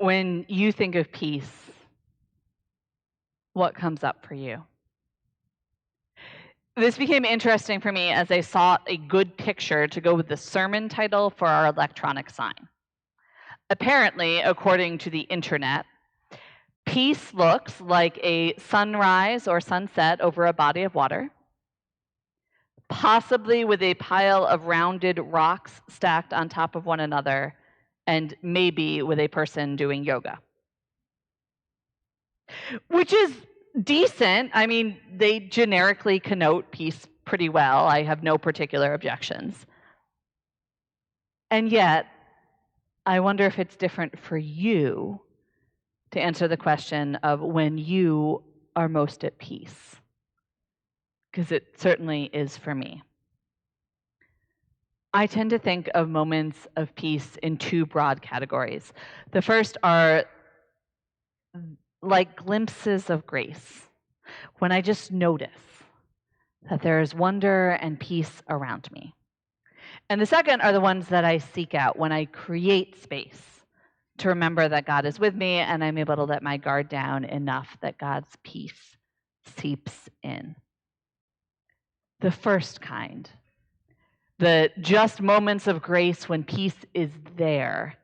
When you think of peace, what comes up for you? This became interesting for me as I sought a good picture to go with the sermon title for our electronic sign. Apparently, according to the internet, peace looks like a sunrise or sunset over a body of water, possibly with a pile of rounded rocks stacked on top of one another, and maybe with a person doing yoga. Which is decent. I mean, they generically connote peace pretty well. I have no particular objections. And yet, I wonder if it's different for you to answer the question of when you are most at peace. Because it certainly is for me. I tend to think of moments of peace in two broad categories. The first are like glimpses of grace, when I just notice that there is wonder and peace around me. And the second are the ones that I seek out when I create space to remember that God is with me and I'm able to let my guard down enough that God's peace seeps in. The first kind, the just moments of grace when peace is there,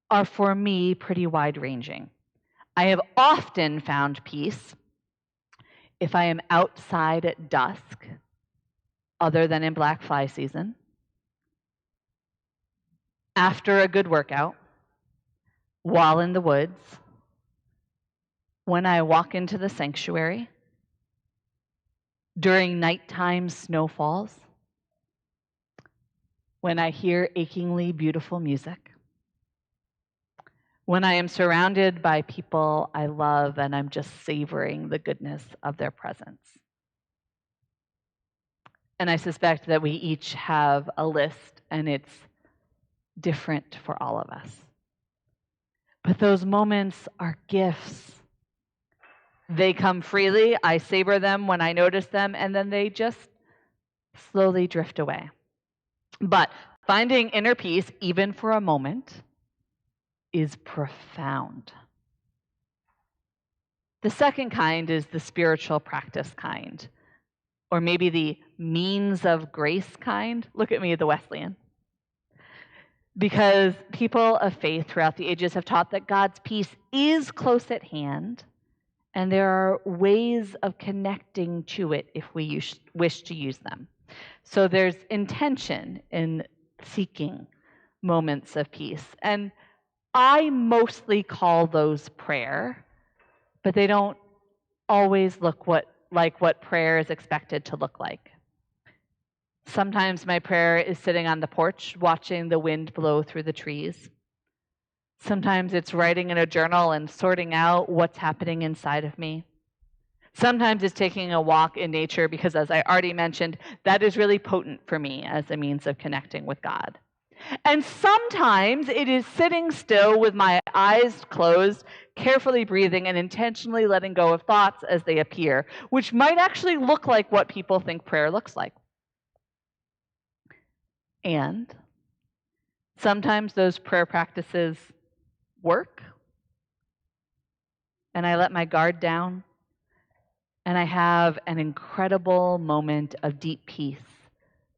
are for me pretty wide-ranging. I have often found peace if I am outside at dusk, other than in black fly season, after a good workout, while in the woods, when I walk into the sanctuary, during nighttime snowfalls, when I hear achingly beautiful music, when I am surrounded by people I love and I'm just savoring the goodness of their presence. And I suspect that we each have a list, and it's different for all of us. But those moments are gifts. They come freely. I savor them when I notice them, and then they just slowly drift away. But finding inner peace, even for a moment, is profound. The second kind is the spiritual practice kind, or maybe the means of grace kind. Look at me, the Wesleyan. Because people of faith throughout the ages have taught that God's peace is close at hand, and there are ways of connecting to it if we wish to use them. So there's intention in seeking moments of peace. And I mostly call those prayer, but they don't always look like what prayer is expected to look like. Sometimes my prayer is sitting on the porch, watching the wind blow through the trees. Sometimes it's writing in a journal and sorting out what's happening inside of me. Sometimes it's taking a walk in nature because, as I already mentioned, that is really potent for me as a means of connecting with God. And sometimes it is sitting still with my eyes closed, carefully breathing and intentionally letting go of thoughts as they appear, which might actually look like what people think prayer looks like. And sometimes those prayer practices work, and I let my guard down, and I have an incredible moment of deep peace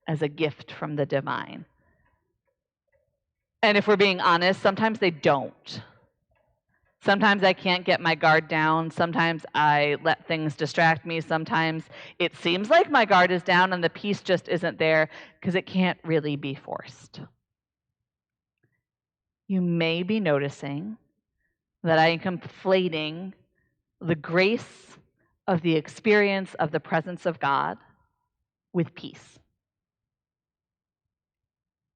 as a gift from the divine. And if we're being honest, sometimes they don't. Sometimes I can't get my guard down. Sometimes I let things distract me. Sometimes it seems like my guard is down and the peace just isn't there because it can't really be forced. You may be noticing that I am conflating the grace of the experience of the presence of God with peace.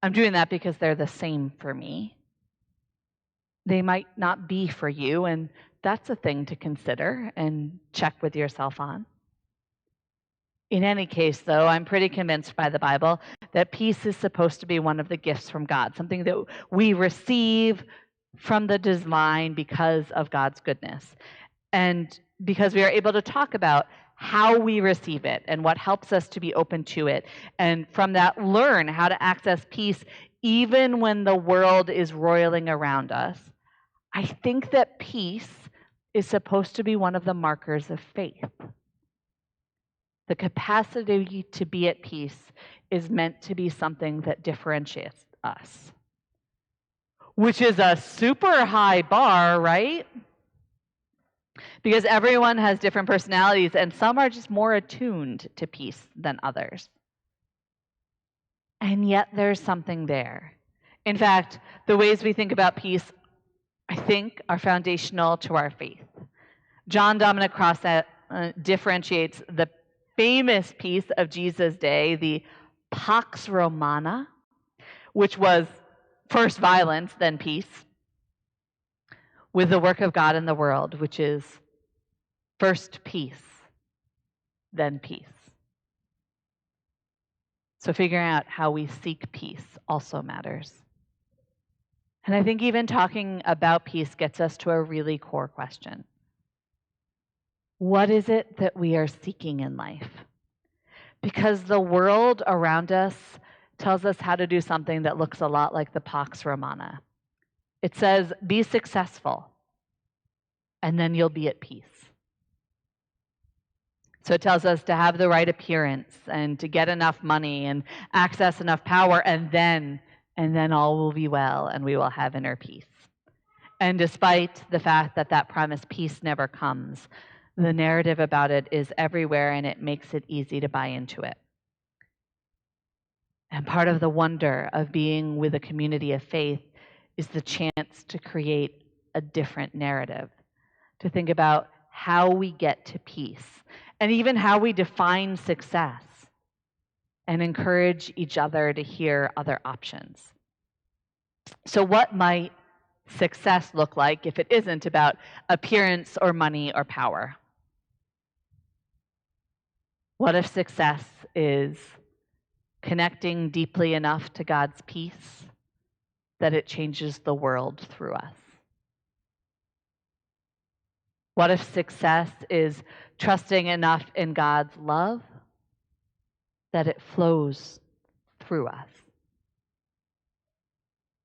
I'm doing that because they're the same for me. They might not be for you, and that's a thing to consider and check with yourself on. In any case, though, I'm pretty convinced by the Bible that peace is supposed to be one of the gifts from God, something that we receive from the divine because of God's goodness. And because we are able to talk about how we receive it and what helps us to be open to it, and from that learn how to access peace even when the world is roiling around us, I think that peace is supposed to be one of the markers of faith. The capacity to be at peace is meant to be something that differentiates us, which is a super high bar, right? Because everyone has different personalities, and some are just more attuned to peace than others. And yet there's something there. In fact, the ways we think about peace, I think, are foundational to our faith. John Dominic Crossan differentiates the famous peace of Jesus' day, the Pax Romana, which was first violence, then peace, with the work of God in the world, which is first peace, then peace. So figuring out how we seek peace also matters. And I think even talking about peace gets us to a really core question. What is it that we are seeking in life? Because the world around us tells us how to do something that looks a lot like the Pax Romana. It says, be successful, and then you'll be at peace. So it tells us to have the right appearance and to get enough money and access enough power, and then all will be well and we will have inner peace. And despite the fact that that promised peace never comes, the narrative about it is everywhere, and it makes it easy to buy into it. And part of the wonder of being with a community of faith is the chance to create a different narrative, to think about how we get to peace, and even how we define success, and encourage each other to hear other options. So what might success look like if it isn't about appearance or money or power? What if success is connecting deeply enough to God's peace that it changes the world through us? What if success is trusting enough in God's love that it flows through us?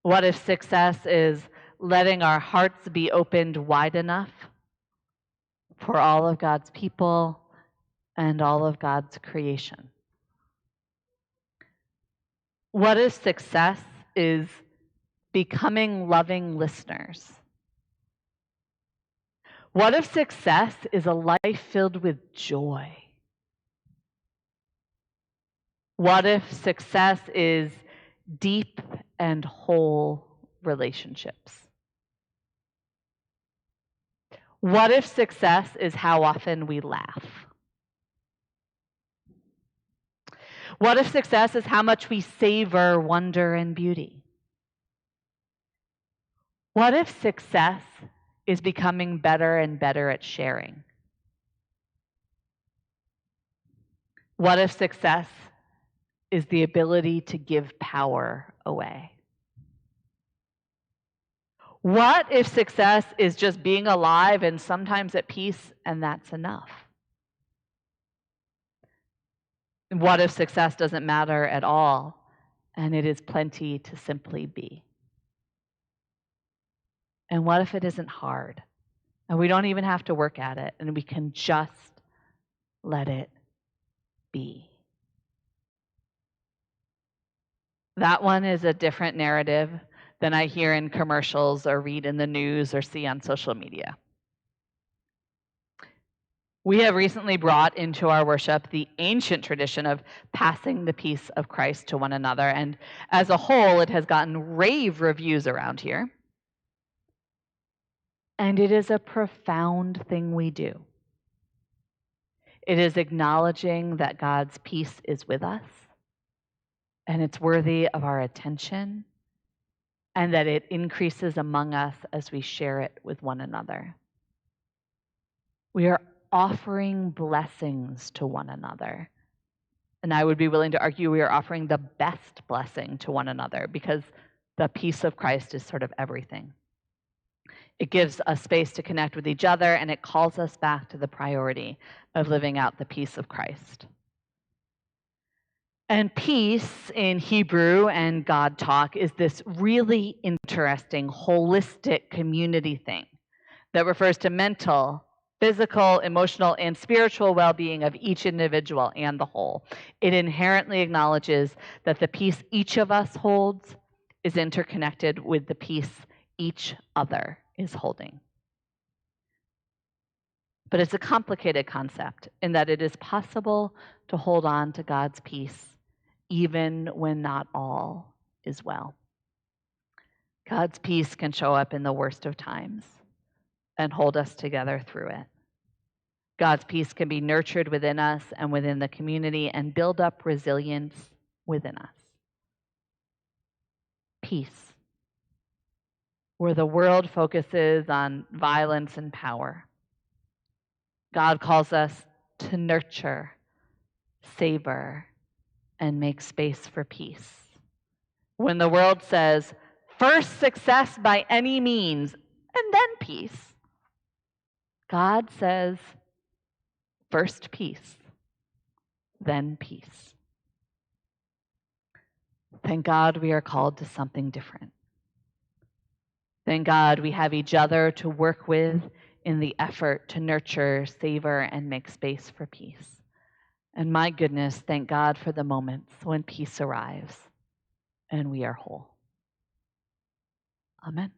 What if success is letting our hearts be opened wide enough for all of God's people and all of God's creation? What if success is becoming loving listeners? What if success is a life filled with joy? What if success is deep and whole relationships? What if success is how often we laugh? What if success is how much we savor wonder and beauty? What if success is becoming better and better at sharing? What if success is the ability to give power away? What if success is just being alive and sometimes at peace, and that's enough? What if success doesn't matter at all, and it is plenty to simply be? And what if it isn't hard, and we don't even have to work at it, and we can just let it be? That one is a different narrative than I hear in commercials or read in the news or see on social media. We have recently brought into our worship the ancient tradition of passing the peace of Christ to one another, and as a whole, it has gotten rave reviews around here. And it is a profound thing we do. It is acknowledging that God's peace is with us, and it's worthy of our attention, and that it increases among us as we share it with one another. We are offering blessings to one another. And I would be willing to argue we are offering the best blessing to one another, because the peace of Christ is sort of everything. It gives us space to connect with each other, and it calls us back to the priority of living out the peace of Christ. And peace in Hebrew and God talk is this really interesting, holistic community thing that refers to mental, physical, emotional, and spiritual well being of each individual and the whole. It inherently acknowledges that the peace each of us holds is interconnected with the peace each other is holding. But it's a complicated concept in that it is possible to hold on to God's peace even when not all is well. God's peace can show up in the worst of times and hold us together through it. God's peace can be nurtured within us and within the community and build up resilience within us. Peace, where the world focuses on violence and power. God calls us to nurture, savor, and make space for peace. When the world says, first success by any means, and then peace, God says, first peace, then peace. Thank God we are called to something different. Thank God we have each other to work with in the effort to nurture, savor, and make space for peace. And my goodness, thank God for the moments when peace arrives and we are whole. Amen.